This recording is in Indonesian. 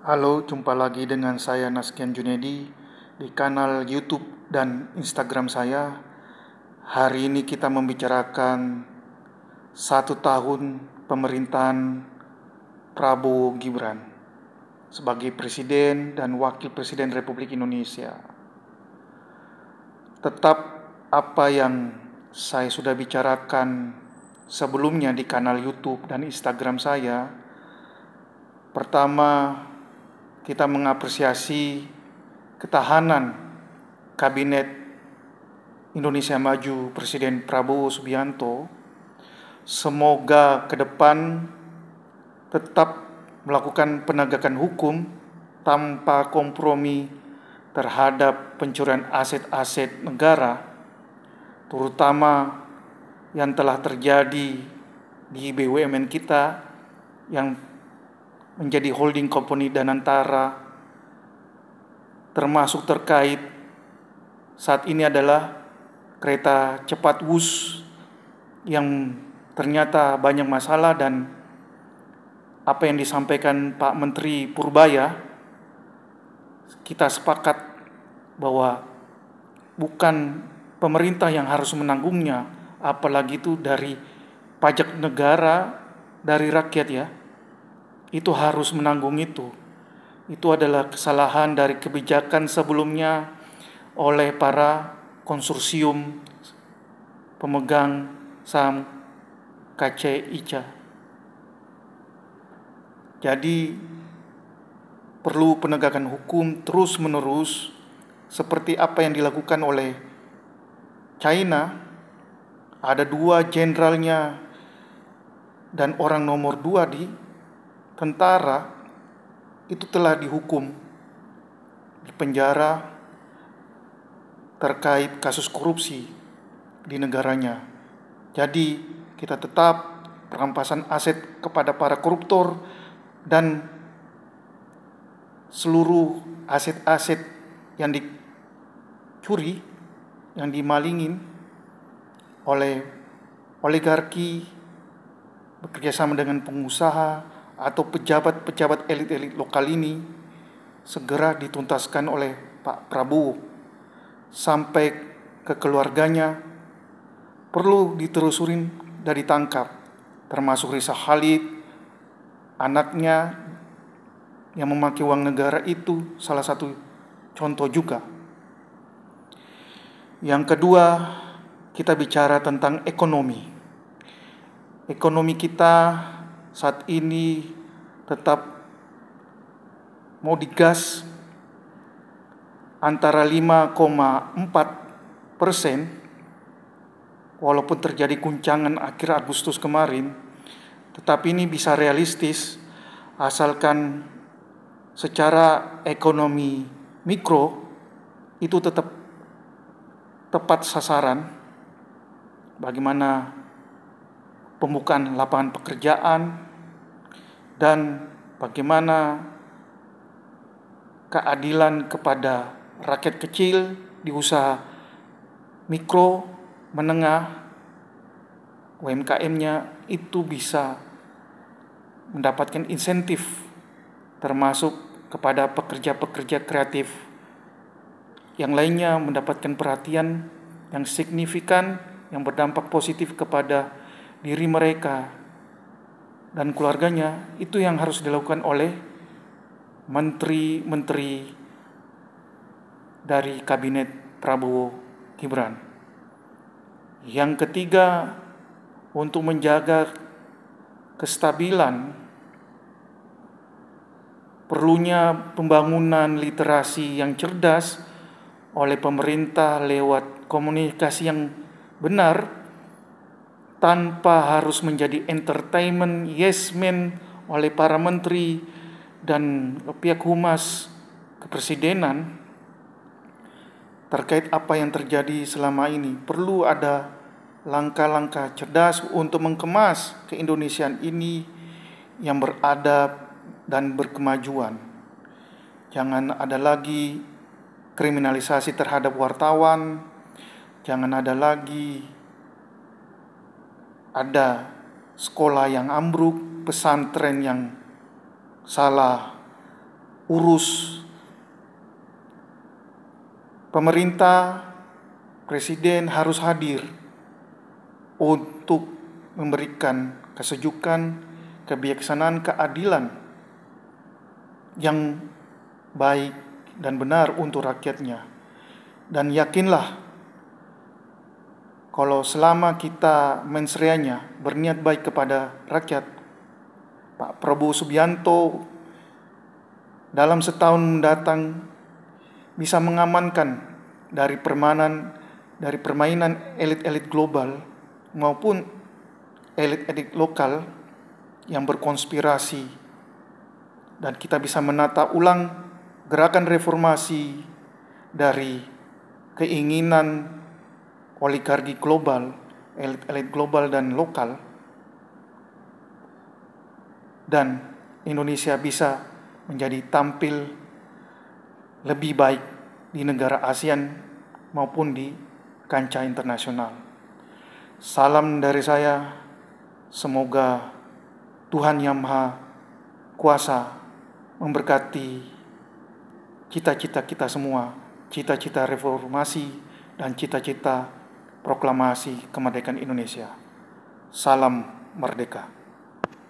Halo, jumpa lagi dengan saya Naskian Junedi di kanal YouTube dan Instagram saya. Hari ini kita membicarakan 1 tahun pemerintahan Prabowo Gibran sebagai Presiden dan Wakil Presiden Republik Indonesia. Tetap apa yang saya sudah bicarakan sebelumnya di kanal YouTube dan Instagram saya. Pertama, kita mengapresiasi ketahanan Kabinet Indonesia Maju Presiden Prabowo Subianto. Semoga ke depan tetap melakukan penegakan hukum tanpa kompromi terhadap pencurian aset-aset negara, terutama yang telah terjadi di BUMN kita yang menjadi holding company Danantara, termasuk terkait saat ini adalah kereta cepat Wus yang ternyata banyak masalah, dan apa yang disampaikan Pak Menteri Purbaya, kita sepakat bahwa bukan pemerintah yang harus menanggungnya, apalagi itu dari pajak negara, dari rakyat ya. Itu harus menanggung itu. Itu adalah kesalahan dari kebijakan sebelumnya oleh para konsorsium pemegang saham KCICA. Jadi perlu penegakan hukum terus-menerus seperti apa yang dilakukan oleh China. Ada 2 jenderalnya dan orang nomor 2 di tentara itu telah dihukum di penjara terkait kasus korupsi di negaranya. Jadi kita tetap perampasan aset kepada para koruptor dan seluruh aset-aset yang dicuri, yang dimalingin oleh oligarki bekerjasama dengan pengusaha atau pejabat-pejabat elit-elit lokal ini segera dituntaskan oleh Pak Prabowo sampai ke keluarganya. Perlu ditelusurin dan ditangkap, termasuk Risa Khalid, anaknya yang memakai uang negara itu salah satu contoh juga. Yang kedua, kita bicara tentang ekonomi. Ekonomi kita saat ini tetap mau digas antara 5,4%, walaupun terjadi guncangan akhir Agustus kemarin, tetapi ini bisa realistis asalkan secara ekonomi mikro itu tetap tepat sasaran. Bagaimana pembukaan lapangan pekerjaan dan bagaimana keadilan kepada rakyat kecil di usaha mikro, menengah, UMKM-nya itu bisa mendapatkan insentif, termasuk kepada pekerja-pekerja kreatif yang lainnya mendapatkan perhatian yang signifikan, yang berdampak positif kepada diri mereka dan keluarganya. Itu yang harus dilakukan oleh menteri-menteri dari kabinet Prabowo Gibran. Yang ketiga, untuk menjaga kestabilan, perlunya pembangunan literasi yang cerdas oleh pemerintah lewat komunikasi yang benar, tanpa harus menjadi entertainment yes man oleh para menteri dan pihak humas kepresidenan terkait apa yang terjadi selama ini. Perlu ada langkah-langkah cerdas untuk mengemas keindonesiaan ini yang beradab dan berkemajuan. Jangan ada lagi kriminalisasi terhadap wartawan, jangan ada lagi ada sekolah yang ambruk, pesantren yang salah urus pemerintah, presiden harus hadir untuk memberikan kesejukan, kebijaksanaan, keadilan yang baik dan benar untuk rakyatnya. Dan yakinlah, kalau selama kita mensreanya berniat baik kepada rakyat, Pak Prabowo Subianto dalam setahun mendatang bisa mengamankan dari permainan elit-elit global maupun elit-elit lokal yang berkonspirasi, dan kita bisa menata ulang gerakan reformasi dari keinginan oligarki global, elit-elit global dan lokal, dan Indonesia bisa menjadi tampil lebih baik di negara ASEAN maupun di kancah internasional. Salam dari saya, semoga Tuhan Yang Maha Kuasa memberkati cita-cita kita semua, cita-cita reformasi dan cita-cita proklamasi kemerdekaan Indonesia. Salam merdeka.